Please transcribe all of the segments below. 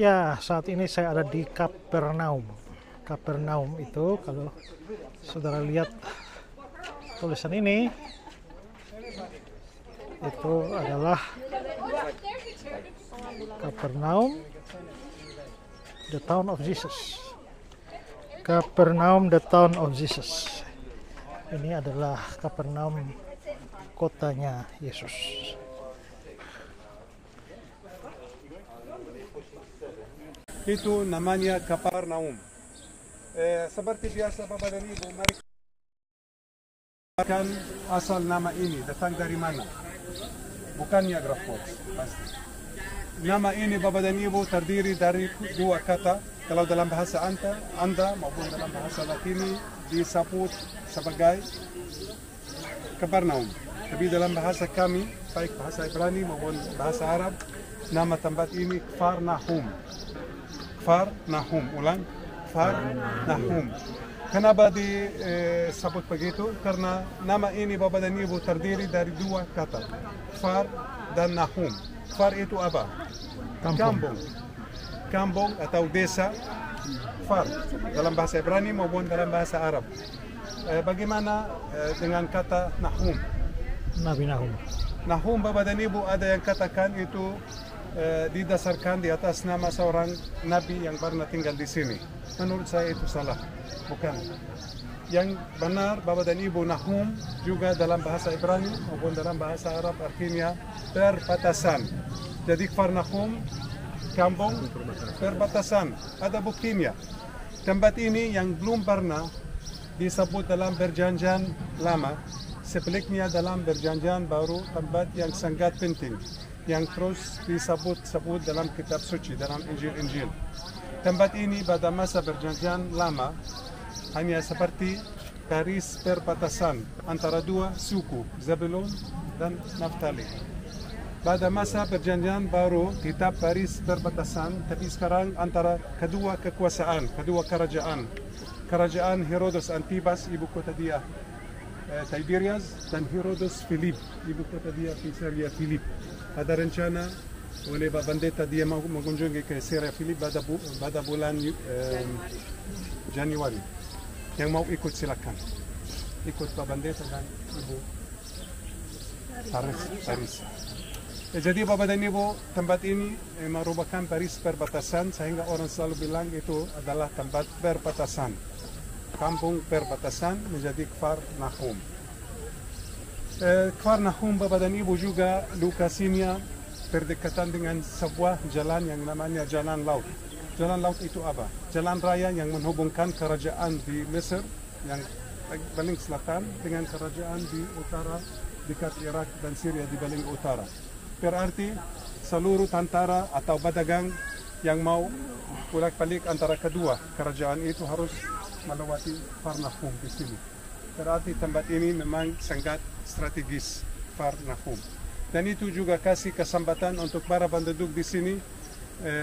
Ya, saat ini saya ada di Kapernaum. Kapernaum itu kalau saudara lihat tulisan ini, itu adalah Kapernaum, the town of Jesus. Kapernaum, the town of Jesus. Ini adalah Kapernaum, kotanya Yesus. Itu namanya Kapernaum. Seperti biasa Bapak dan Ibu, mari kan asal nama ini datang dari mana? Bukan Niagara Falls, pasti. Nama ini Bapak dan Ibu terdiri dari dua kata. Kalau dalam bahasa Anda maupun dalam bahasa Latini disebut sebagai Kapernaum. Tapi dalam bahasa kami, baik bahasa Ibrani maupun bahasa Arab, nama tempat ini Kfar Nahum. Kfar Nahum, ulang, Kfar Nahum. Kenapa disebut begitu? Karena nama ini Bapak dan Ibu terdiri dari dua kata, Kfar dan Nahum. Kfar itu apa? Kampung. Kampung atau desa, Kfar, dalam bahasa Ibrani maupun dalam bahasa Arab. Bagaimana dengan kata Nahum? Nabi Nahum. Nahum Bapak dan Ibu ada yang katakan itu didasarkan di atas nama seorang nabi yang pernah tinggal di sini. Menurut saya itu salah, bukan. Yang benar Bapak dan Ibu, Nahum juga dalam bahasa Ibrani maupun dalam bahasa Arab artinya perbatasan. Jadi Kfar Nahum, kampung perbatasan. Ada buktinya. Tempat ini yang belum pernah disebut dalam perjanjian lama, sebaliknya dalam perjanjian baru tempat yang sangat penting, yang terus disebut dalam kitab suci, dalam Injil. Tempat ini pada masa perjanjian lama hanya seperti garis perbatasan antara dua suku, Zebulun dan Naftali. Pada masa perjanjian baru tetap garis perbatasan, tapi sekarang antara kedua kekuasaan, kedua kerajaan. Kerajaan Herodes Antibas, ibu kota dia Tiberias, dan Herodes Philip, ibu kota dia Caesarea Philip. Ada rencana oleh Pak Pendeta dia mau mengunjungi ke Caesarea Philip pada bulan Januari. Yang mau ikut silakan. Ikut Pak Pendeta dan Ibu Paris. Jadi Bapak dan Ibu, tempat ini merupakan garis perbatasan sehingga orang selalu bilang itu adalah tempat perbatasan. Kampung perbatasan menjadi Kfar Nahum. Kfar Nahum Bapak dan Ibu juga lokasinya berdekatan dengan sebuah jalan yang namanya Jalan Laut. Jalan Laut itu apa? Jalan raya yang menghubungkan kerajaan di Mesir yang paling selatan dengan kerajaan di utara dekat Irak dan Syria di paling utara. Berarti seluruh tentara atau pedagang yang mau bolak-balik antara kedua kerajaan itu harus melewati Kfar Nahum di sini. Berarti tempat ini memang sangat strategis, Kfar Nahum. Dan itu juga kasih kesempatan untuk para penduduk di sini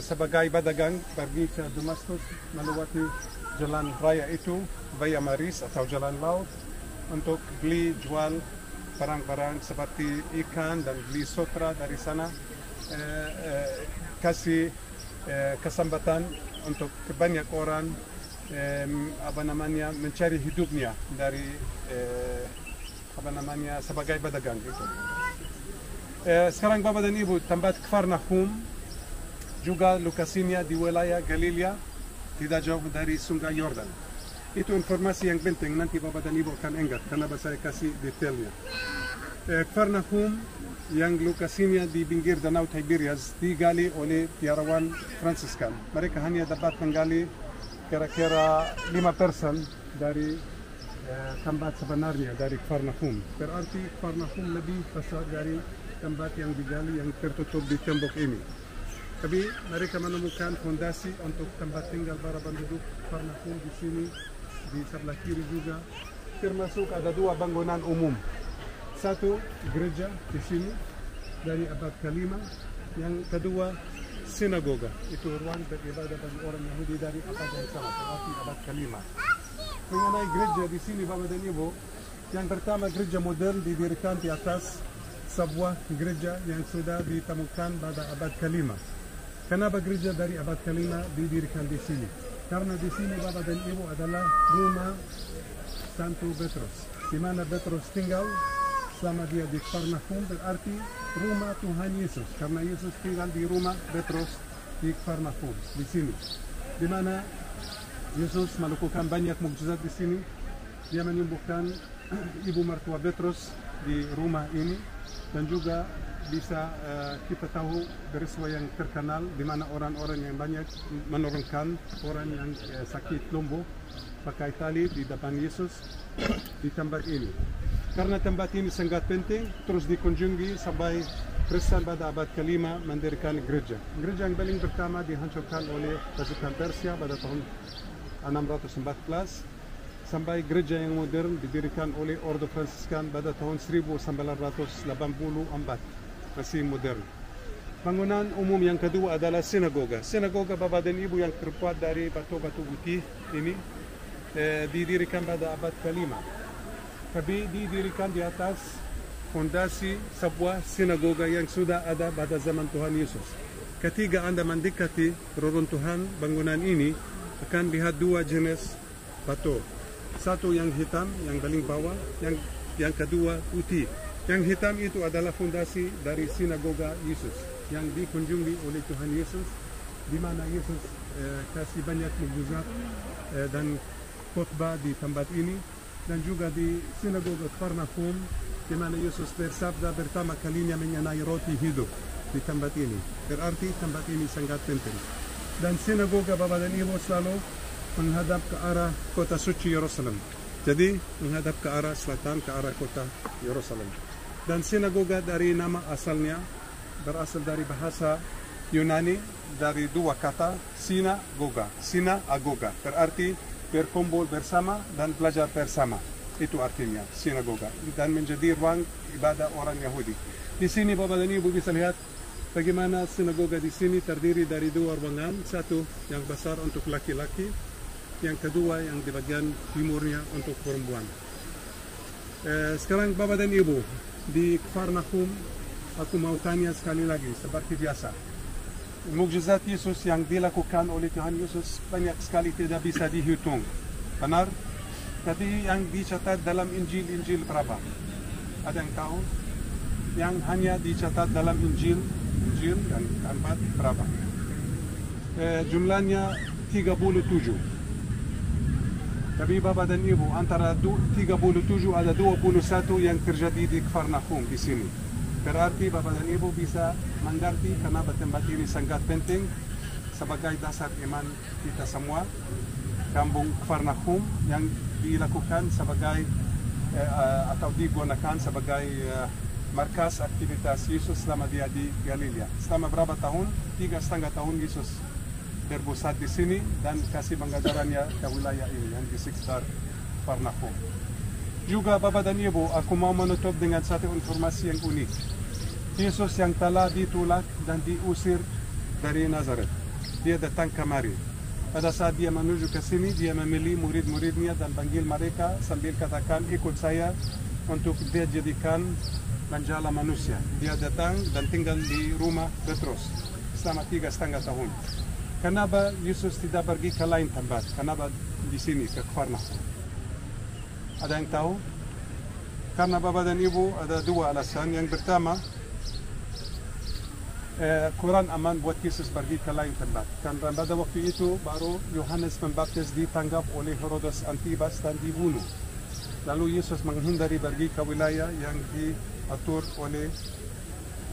sebagai pedagang pergi ke Damaskus melewati jalan raya itu, Via Maris atau jalan laut, untuk beli jual barang-barang seperti ikan dan beli sotra dari sana. Kasih kesempatan untuk banyak orang mencari hidupnya dari sebagai pedagang itu. Sekarang Bapak dan Ibu, tempat Kfar Nahum juga lokasinya di wilayah Galilea, tidak jauh dari Sungai Yordan. Itu informasi yang penting, nanti Bapak dan Ibu akan ingat karena saya kasih detailnya. Kfar Nahum yang lokasinya di pinggir Danau Tiberias digali oleh biarawan Fransiskan. Mereka hanya dapat menggali kira-kira 5% dari tempat sebenarnya dari Kfar Nahum. Berarti Kfar Nahum lebih besar dari tempat yang digali yang tertutup di tembok ini. Tapi mereka menemukan fondasi untuk tempat tinggal para penduduk Kfar Nahum di sini, di sebelah kiri juga. Termasuk ada dua bangunan umum. Satu gereja di sini dari abad ke-5, yang kedua sinagoga. Itu ruang beribadah bagi orang Yahudi dari abad yang sama, berarti abad ke-5. Mengenai gereja di sini Bapak dan Ibu, yang pertama gereja modern didirikan di atas sebuah gereja yang sudah ditemukan pada abad ke-5. Kenapa gereja dari abad kelima didirikan di sini? Karena di sini Bapak dan Ibu adalah rumah Santo Petrus, di mana Petrus tinggal selama dia di Kafarnaum, berarti rumah Tuhan Yesus. Karena Yesus tinggal di rumah Petrus di Kafarnaum, di sini, di mana Yesus melakukan banyak mukjizat di sini. Dia menyembuhkan ibu mertua Petrus di rumah ini, dan juga bisa kita tahu peristiwa yang terkenal di mana orang-orang yang banyak menurunkan orang yang sakit lumpuh pakai tali di depan Yesus di tempat ini. Karena tempat ini sangat penting, terus dikunjungi sampai Kristen pada abad kelima mendirikan gereja. Gereja yang paling pertama dihancurkan oleh pasukan Persia pada tahun 614, sampai gereja yang modern didirikan oleh Ordo Fransiskan pada tahun 1984, masih modern. Bangunan umum yang kedua adalah sinagoga. Sinagoga Bapak dan Ibu yang terbuat dari batu-batu putih ini didirikan pada abad kelima. Tapi didirikan di atas fondasi sebuah sinagoga yang sudah ada pada zaman Tuhan Yesus. Ketika Anda mendekati reruntuhan bangunan ini, akan lihat dua jenis batu. Satu yang hitam, yang paling bawah, yang kedua putih. Yang hitam itu adalah fondasi dari sinagoga Yesus yang dikunjungi oleh Tuhan Yesus, di mana Yesus kasih banyak mukjizat dan khotbah di tempat ini, dan juga di sinagoga Kafarnaum, di mana Yesus bersabda pertama kalinya mengenai roti hidup di tempat ini. Berarti tempat ini sangat penting. Dan sinagoga Bapak dan Ibu selalu menghadap ke arah kota suci Yerusalem. Jadi menghadap ke arah selatan, ke arah kota Yerusalem. Dan sinagoga dari nama asalnya berasal dari bahasa Yunani, dari dua kata sinagoga, sinagoga, berarti berkumpul bersama dan belajar bersama. Itu artinya sinagoga, dan menjadi ruang ibadah orang Yahudi. Di sini Bapak dan Ibu bisa lihat bagaimana sinagoga di sini terdiri dari dua ruangan, satu yang besar untuk laki-laki, yang kedua yang di bagian timurnya untuk perempuan. Sekarang Bapak dan Ibu, di Kafarnaum aku mau tanya sekali lagi seperti biasa. Mukjizat Yesus yang dilakukan oleh Tuhan Yesus banyak sekali tidak bisa dihitung. Benar? Tapi yang dicatat dalam Injil berapa? Ada yang tahu? Yang hanya dicatat dalam Injil yang keempat berapa? Jumlahnya 37. Tapi Bapak dan Ibu, antara 37 ada 21 yang terjadi di Kafarnaum di sini. Berarti Bapak dan Ibu bisa mengerti kenapa tempat ini sangat penting sebagai dasar iman kita semua. Kampung Kafarnaum yang dilakukan sebagai atau digunakan sebagai markas aktivitas Yesus selama dia di Galilea. Selama berapa tahun? 3,5 tahun Yesus berpusat di sini dan kasih pengajarannya ke wilayah ini yang di sekitar Kafarnaum. Juga Bapak dan Ibu, aku mau menutup dengan satu informasi yang unik. Yesus yang telah ditolak dan diusir dari Nazaret, dia datang kemari. Pada saat dia menuju ke sini, dia memilih murid-muridnya dan panggil mereka sambil katakan, ikut saya untuk dia jadikan penjala manusia. Dia datang dan tinggal di rumah Petrus selama 3,5 tahun. Kenapa Yesus tidak pergi ke lain tempat? Kenapa di sini, ke Kafarnaum? Ada yang tahu? Karena Bapak dan Ibu ada dua alasan. Yang pertama, kurang aman buat Yesus pergi ke lain tempat. Karena pada waktu itu baru Yohanes Pembaptis ditangkap oleh Herodes Antipas dan dibunuh. Lalu Yesus menghindari pergi ke wilayah yang diatur oleh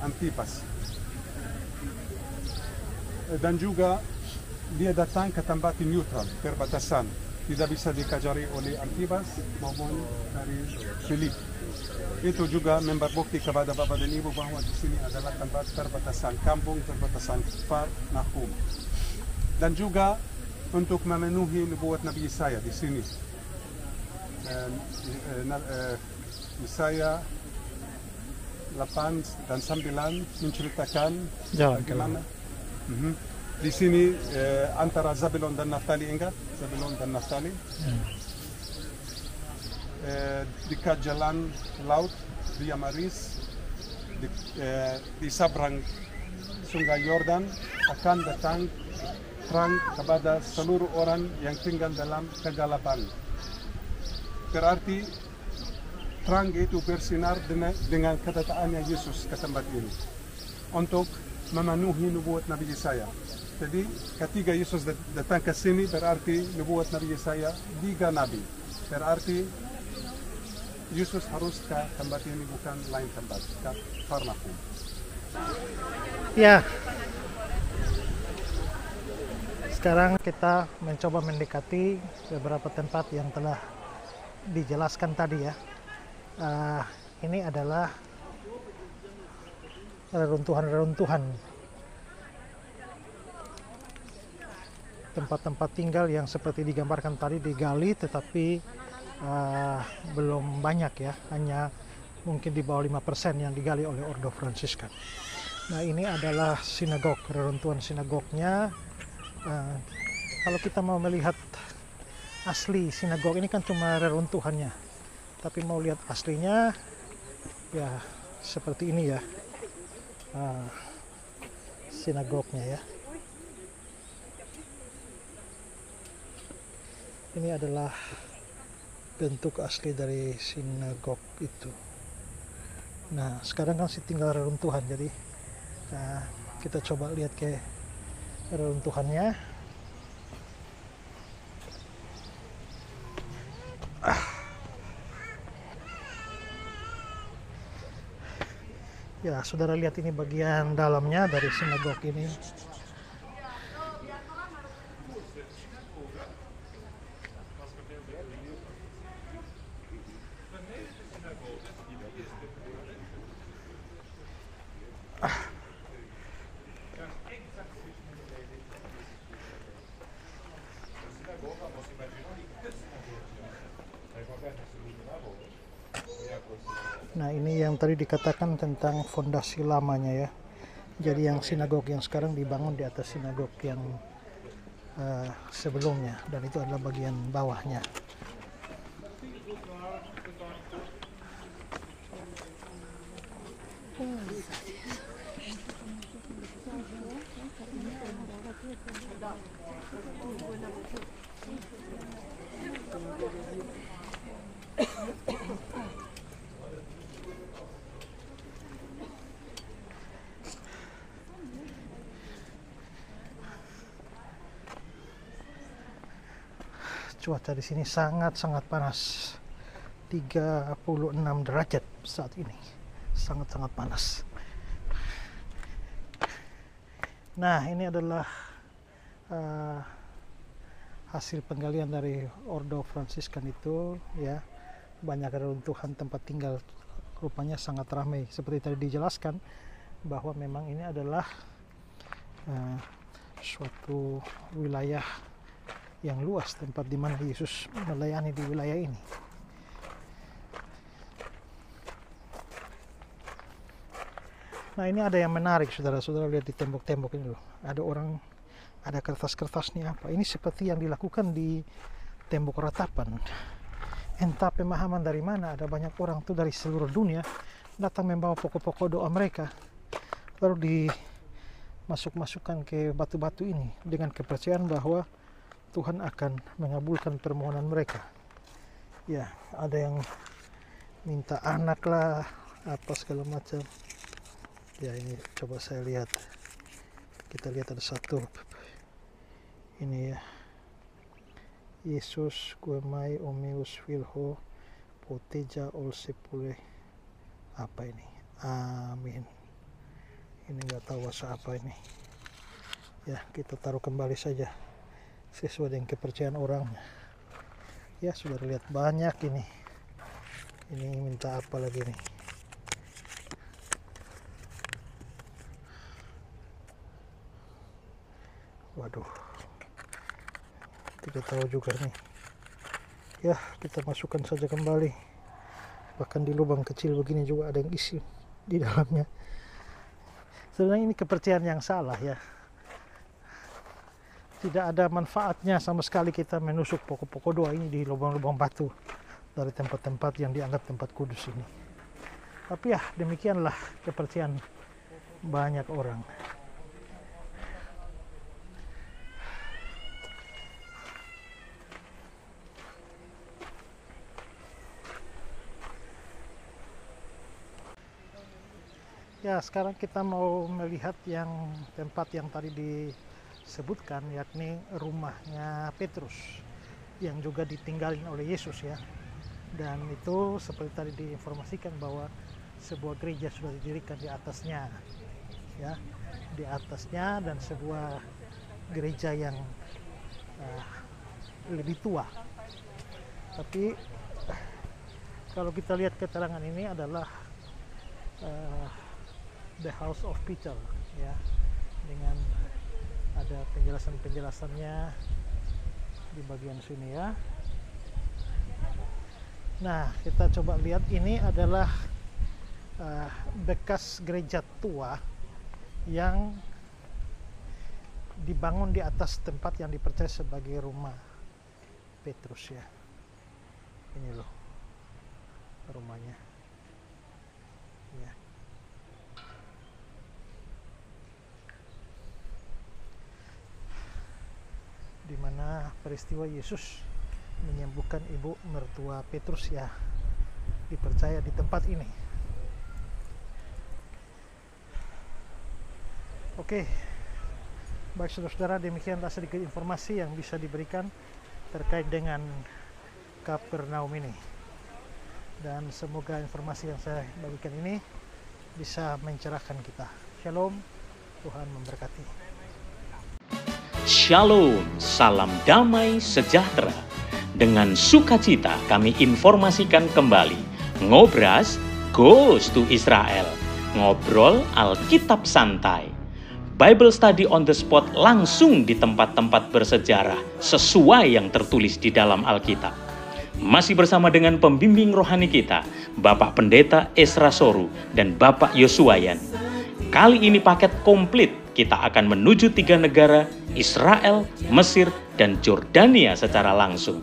Antipas. Dan juga dia datang ke tempat neutral, perbatasan. Tidak bisa dikajari oleh Antipas maupun dari Filip. Itu juga membukti kepada Bapak dan Ibu bahwa di sini adalah tempat perbatasan, kampung perbatasan Kafarnaum. Dan juga untuk memenuhi nubuat Nabi Yesaya di sini. Yesaya 8 dan 9 menceritakan bagaimana di sini antara Zabulon dan Naftali, ingat? Zabulon dan Naftali. Dekat jalan laut, Via Maris, di seberang Sungai Yordan akan datang terang kepada seluruh orang yang tinggal dalam kegelapan. Berarti terang itu bersinar dengan kedatangannya Yesus ke tempat ini untuk memenuhi nubuat Nabi Yesaya. Jadi ketika Yesus datang ke sini berarti nubuat Nabi Yesaya digenapi. Berarti Yesus harus ke tempat ini, bukan lain tempat, ke Kapernaum. Ya, sekarang kita mencoba mendekati beberapa tempat yang telah dijelaskan tadi ya. Ini adalah reruntuhan-reruntuhan tempat-tempat tinggal yang seperti digambarkan tadi digali, tetapi belum banyak ya, hanya mungkin di bawah 5% yang digali oleh Ordo Fransiskan. Nah, ini adalah sinagog, reruntuhan sinagognya. Kalau kita mau melihat asli sinagog ini kan cuma reruntuhannya, tapi mau lihat aslinya ya seperti ini ya, sinagognya ya. Ini adalah bentuk asli dari sinagog itu. Nah, sekarang kan sih tinggal reruntuhan, jadi kita coba lihat ke reruntuhannya. Ya, saudara lihat ini bagian dalamnya dari sinagog ini. Nah, ini yang tadi dikatakan tentang fondasi lamanya ya. Jadi yang sinagog yang sekarang dibangun di atas sinagog yang sebelumnya, dan itu adalah bagian bawahnya. Cuaca di sini sangat-sangat panas, 36 derajat saat ini, sangat-sangat panas. Nah, ini adalah hasil penggalian dari Ordo Fransiskan itu ya. Banyak reruntuhan tempat tinggal, rupanya sangat ramai. Seperti tadi dijelaskan bahwa memang ini adalah suatu wilayah yang luas, tempat di mana Yesus melayani di wilayah ini. Nah, ini ada yang menarik, saudara-saudara, lihat di tembok-tembok ini loh. Ada orang, ada kertas-kertas nih apa. Ini seperti yang dilakukan di tembok ratapan. Entah pemahaman dari mana, ada banyak orang tuh dari seluruh dunia datang membawa pokok-pokok doa mereka, lalu dimasukkan ke batu-batu ini dengan kepercayaan bahwa Tuhan akan mengabulkan permohonan mereka. Ya, ada yang minta anak lah, apa segala macam. Ya, ini coba saya lihat. Kita lihat ada satu. Ini ya. Yesus guemai omeus filho poteja ol sepule. Apa ini? Amin. Ini nggak tahu bahasa apa ini. Ya, kita taruh kembali saja sesuai dengan kepercayaan orang. Ya, sudah lihat banyak ini. Ini minta apa lagi nih? Waduh, tidak tahu juga nih. Ya, kita masukkan saja kembali. Bahkan di lubang kecil begini juga ada yang isi di dalamnya. Sebenarnya ini kepercayaan yang salah ya. Tidak ada manfaatnya sama sekali kita menusuk pokok-pokok doa ini di lubang-lubang batu dari tempat-tempat yang dianggap tempat kudus ini. Tapi ya, demikianlah kepercayaan banyak orang. Ya, sekarang kita mau melihat yang tempat yang tadi disebutkan, yakni rumahnya Petrus yang juga ditinggalin oleh Yesus ya. Dan itu seperti tadi diinformasikan bahwa sebuah gereja sudah didirikan di atasnya ya, di atasnya, dan sebuah gereja yang lebih tua. Tapi kalau kita lihat keterangan ini adalah The House of Peter ya, dengan ada penjelasannya di bagian sini ya. Nah, kita coba lihat, ini adalah bekas gereja tua yang dibangun di atas tempat yang dipercaya sebagai rumah Petrus ya. Ini loh rumahnya ya. Di mana peristiwa Yesus menyembuhkan ibu mertua Petrus ya, dipercaya di tempat ini. Oke, baik saudara-saudara, demikianlah sedikit informasi yang bisa diberikan terkait dengan Kapernaum ini, dan semoga informasi yang saya bagikan ini bisa mencerahkan kita. Shalom, Tuhan memberkati. Shalom, salam damai sejahtera. Dengan sukacita kami informasikan kembali, Ngobras Goes to Israel. Ngobrol Alkitab santai. Bible study on the spot langsung di tempat-tempat bersejarah sesuai yang tertulis di dalam Alkitab. Masih bersama dengan pembimbing rohani kita, Bapak Pendeta Esra Soru dan Bapak Yosuayan. Kali ini paket komplit, kita akan menuju 3 negara, Israel, Mesir, dan Jordania secara langsung.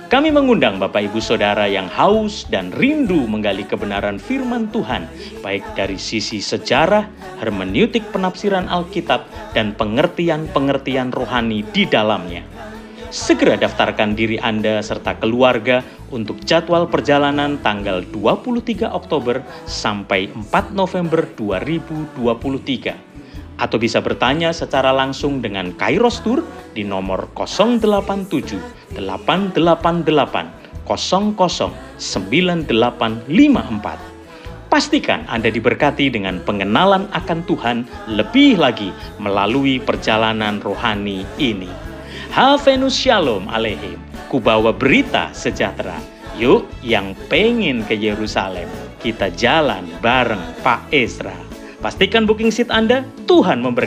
Kami mengundang Bapak Ibu Saudara yang haus dan rindu menggali kebenaran firman Tuhan, baik dari sisi sejarah, hermeneutik penafsiran Alkitab, dan pengertian-pengertian rohani di dalamnya. Segera daftarkan diri Anda serta keluarga untuk jadwal perjalanan tanggal 23 Oktober sampai 4 November 2023. Atau bisa bertanya secara langsung dengan Kairos Tour di nomor 087 888 00 9854. Pastikan Anda diberkati dengan pengenalan akan Tuhan lebih lagi melalui perjalanan rohani ini. Havenus Shalom Aleihim. Kubawa berita sejahtera. Yuk yang pengen ke Yerusalem, kita jalan bareng Pak Esra. Pastikan booking seat Anda, Tuhan memberkati.